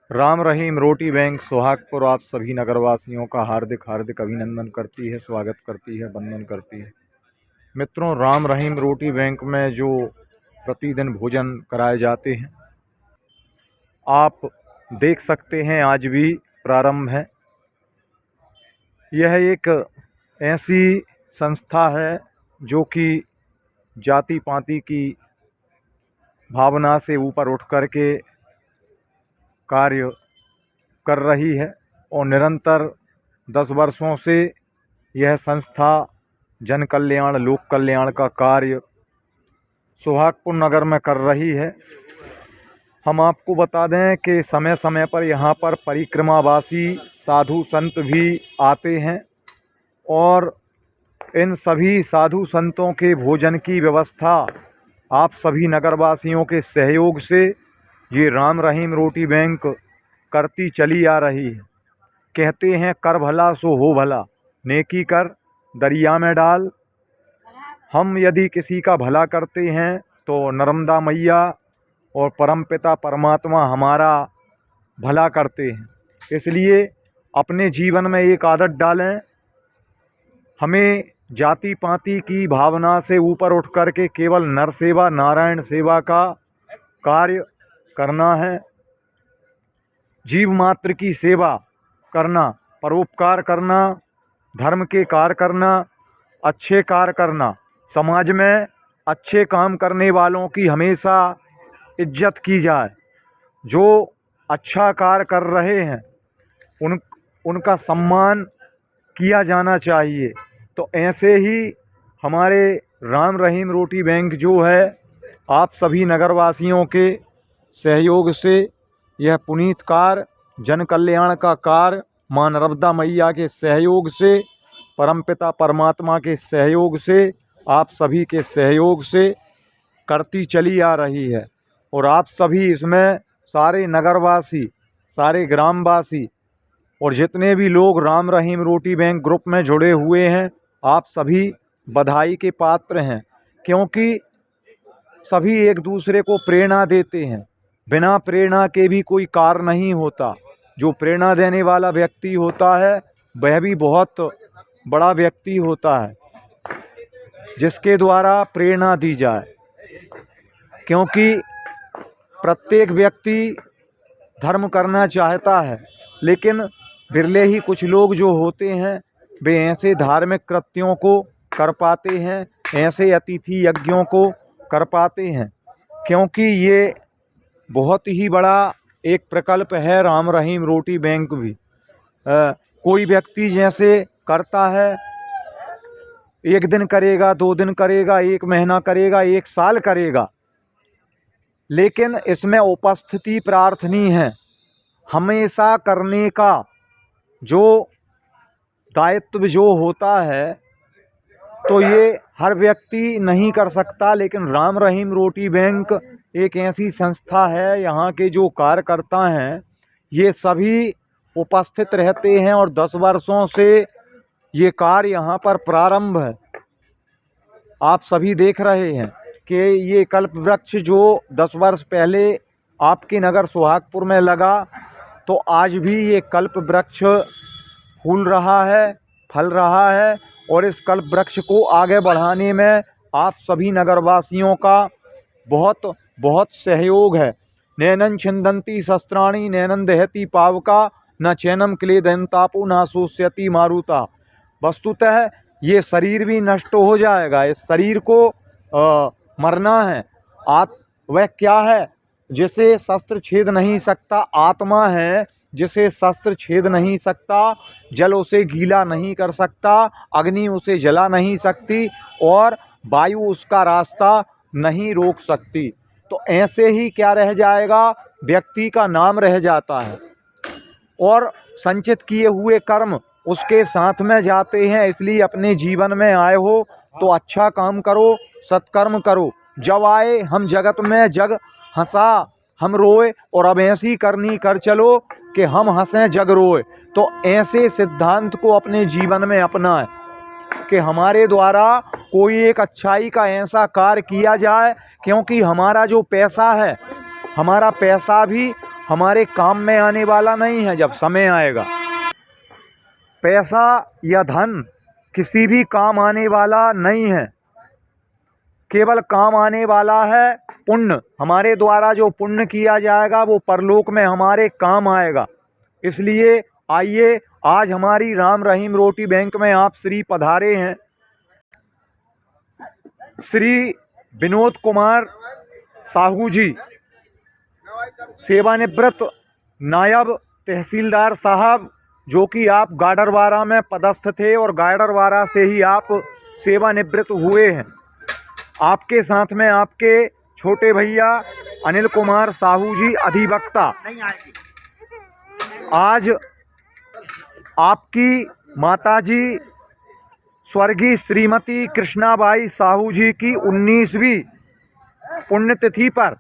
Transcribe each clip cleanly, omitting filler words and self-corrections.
राम रहीम रोटी bank Sohagpur आप सभी नगरवासियों का हार्दिक हार्दिक अभिनंदन करती है, स्वागत करती है, वंदन करती है। मित्रों, राम रहीम रोटी बैंक में जो प्रतिदिन भोजन कराए जाते हैं, आप देख सकते हैं आज भी प्रारंभ है। यह एक ऐसी संस्था है जो कि जाति पाति की भावना से ऊपर उठ कर के कार्य कर रही है और निरंतर 10 वर्षों से यह संस्था जन कल्याण लोक कल्याण का कार्य सोहागपुर नगर में कर रही है। हम आपको बता दें कि समय समय पर यहाँ पर परिक्रमावासी साधु संत भी आते हैं और इन सभी साधु संतों के भोजन की व्यवस्था आप सभी नगरवासियों के सहयोग से ये राम रहीम रोटी बैंक करती चली आ रही है। कहते हैं कर भला सो हो भला, नेकी कर दरिया में डाल। हम यदि किसी का भला करते हैं तो नर्मदा मैया और परमपिता परमात्मा हमारा भला करते हैं। इसलिए अपने जीवन में एक आदत डालें, हमें जाति पाति की भावना से ऊपर उठ कर के केवल नर सेवा नारायण सेवा का कार्य करना है। जीव मात्र की सेवा करना, परोपकार करना, धर्म के कार्य करना, अच्छे कार्य करना, समाज में अच्छे काम करने वालों की हमेशा इज्जत की जाए। जो अच्छा कार्य कर रहे हैं उनका सम्मान किया जाना चाहिए। तो ऐसे ही हमारे राम रहीम रोटी बैंक जो है आप सभी नगरवासियों के सहयोग से यह पुनीत कार्य जन कल्याण का कार्य माँ नर्मदा मैया के सहयोग से, परमपिता परमात्मा के सहयोग से, आप सभी के सहयोग से करती चली आ रही है। और आप सभी इसमें सारे नगरवासी, सारे ग्रामवासी और जितने भी लोग राम रहीम रोटी बैंक ग्रुप में जुड़े हुए हैं, आप सभी बधाई के पात्र हैं, क्योंकि सभी एक दूसरे को प्रेरणा देते हैं। बिना प्रेरणा के भी कोई कार्य नहीं होता। जो प्रेरणा देने वाला व्यक्ति होता है वह भी बहुत बड़ा व्यक्ति होता है, जिसके द्वारा प्रेरणा दी जाए। क्योंकि प्रत्येक व्यक्ति धर्म करना चाहता है, लेकिन बिरले ही कुछ लोग जो होते हैं वे ऐसे धार्मिक कृत्यों को कर पाते हैं, ऐसे अतिथि यज्ञों को कर पाते हैं। क्योंकि ये बहुत ही बड़ा एक प्रकल्प है राम रहीम रोटी बैंक भी। कोई व्यक्ति जैसे करता है, एक दिन करेगा, 2 दिन करेगा, 1 महीना करेगा, 1 साल करेगा, लेकिन इसमें उपस्थिति प्रार्थनीय है। हमेशा करने का जो दायित्व जो होता है तो ये हर व्यक्ति नहीं कर सकता। लेकिन राम रहीम रोटी बैंक एक ऐसी संस्था है, यहाँ के जो कार्यकर्ता हैं ये सभी उपस्थित रहते हैं और 10 वर्षों से ये कार्य यहाँ पर प्रारंभ है। आप सभी देख रहे हैं कि ये कल्प वृक्ष जो 10 वर्ष पहले आपके नगर सोहागपुर में लगा, तो आज भी ये कल्प वृक्ष फूल रहा है, फल रहा है। और इस कल्प वृक्ष को आगे बढ़ाने में आप सभी नगरवासियों का बहुत बहुत सहयोग है। नैनन छिंदंती शस्त्राणी नैनन दहती पावका न चैनम क्लेदंतापो न शोष्यति मारुता। वस्तुतः ये शरीर भी नष्ट हो जाएगा, इस शरीर को मरना है। वह क्या है जिसे शस्त्र छेद नहीं सकता? आत्मा है जिसे शस्त्र छेद नहीं सकता, जल उसे गीला नहीं कर सकता, अग्नि उसे जला नहीं सकती और वायु उसका रास्ता नहीं रोक सकती। तो ऐसे ही क्या रह जाएगा? व्यक्ति का नाम रह जाता है और संचित किए हुए कर्म उसके साथ में जाते हैं। इसलिए अपने जीवन में आए हो तो अच्छा काम करो, सत्कर्म करो। जब आए हम जगत में जग हंसा हम रोए, और अब ऐसी करनी कर चलो कि हम हंसें जग रोए। तो ऐसे सिद्धांत को अपने जीवन में अपनाएं कि हमारे द्वारा कोई एक अच्छाई का ऐसा कार्य किया जाए। क्योंकि हमारा जो पैसा है, हमारा पैसा भी हमारे काम में आने वाला नहीं है जब समय आएगा। पैसा या धन किसी भी काम आने वाला नहीं है, केवल काम आने वाला है पुण्य। हमारे द्वारा जो पुण्य किया जाएगा वो परलोक में हमारे काम आएगा। इसलिए आइए, आज हमारी राम रहीम रोटी बैंक में आप श्री पधारे हैं श्री विनोद कुमार साहू जी, सेवानिवृत्त नायब तहसीलदार साहब, जो कि आप गाडरवारा में पदस्थ थे और गाडरवारा से ही आप सेवानिवृत्त हुए हैं। आपके साथ में आपके छोटे भैया अनिल कुमार साहू जी, अधिवक्ता। आज आपकी माताजी स्वर्गीय श्रीमती कृष्णाबाई साहू जी की 19वीं पुण्यतिथि पर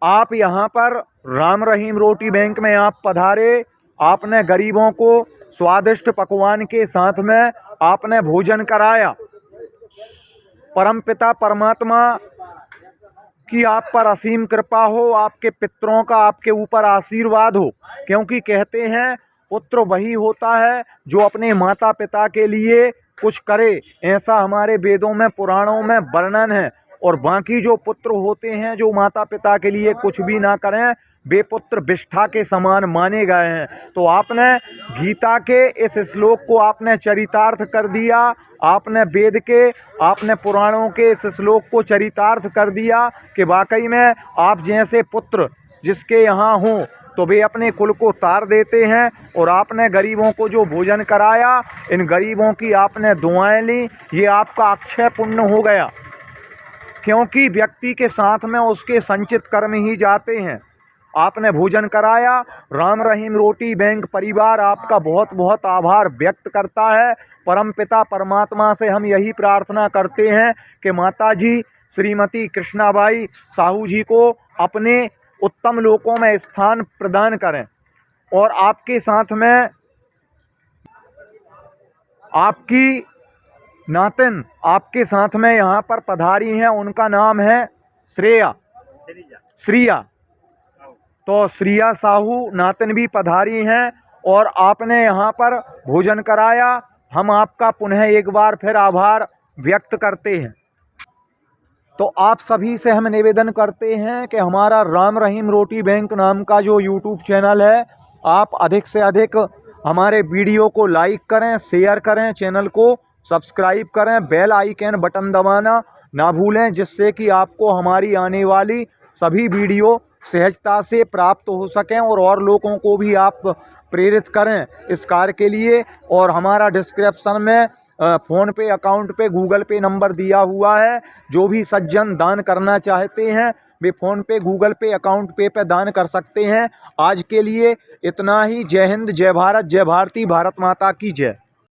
आप यहाँ पर राम रहीम रोटी बैंक में आप पधारे। आपने गरीबों को स्वादिष्ट पकवान के साथ में आपने भोजन कराया। परमपिता परमात्मा की आप पर असीम कृपा हो, आपके पितरों का आपके ऊपर आशीर्वाद हो, क्योंकि कहते हैं पुत्र वही होता है जो अपने माता पिता के लिए कुछ करे। ऐसा हमारे वेदों में पुराणों में वर्णन है। और बाकी जो पुत्र होते हैं जो माता पिता के लिए कुछ भी ना करें, वे पुत्र विष्ठा के समान माने गए हैं। तो आपने गीता के इस श्लोक को आपने चरितार्थ कर दिया, आपने वेद के, आपने पुराणों के इस श्लोक को चरितार्थ कर दिया कि वाकई में आप जैसे पुत्र जिसके यहाँ हों तो वे अपने कुल को तार देते हैं। और आपने गरीबों को जो भोजन कराया, इन गरीबों की आपने दुआएं ली, ये आपका अक्षय पुण्य हो गया, क्योंकि व्यक्ति के साथ में उसके संचित कर्म ही जाते हैं। आपने भोजन कराया। राम रहीम रोटी बैंक परिवार आपका बहुत बहुत आभार व्यक्त करता है। परमपिता परमात्मा से हम यही प्रार्थना करते हैं कि माताजी श्रीमती कृष्णाबाई साहू जी को अपने उत्तम लोकों में स्थान प्रदान करें। और आपके साथ में आपकी नातिन आपके साथ में यहाँ पर पधारी हैं, उनका नाम है श्रेया। तो श्रेया साहू नातिन भी पधारी हैं और आपने यहाँ पर भोजन कराया। हम आपका पुनः एक बार फिर आभार व्यक्त करते हैं। तो आप सभी से हम निवेदन करते हैं कि हमारा राम रहीम रोटी बैंक नाम का जो यूट्यूब चैनल है, आप अधिक से अधिक हमारे वीडियो को लाइक करें, शेयर करें, चैनल को सब्सक्राइब करें, बेल आइकन बटन दबाना ना भूलें, जिससे कि आपको हमारी आने वाली सभी वीडियो सहजता से प्राप्त हो सकें और लोगों को भी आप प्रेरित करें इस कार्य के लिए। और हमारा डिस्क्रिप्शन में फ़ोन पे, अकाउंट पे, गूगल पे नंबर दिया हुआ है। जो भी सज्जन दान करना चाहते हैं वे फ़ोन पे, गूगल पे, अकाउंट पे दान कर सकते हैं। आज के लिए इतना ही। जय हिंद, जय भारत, जय भारती, भारत माता की जय।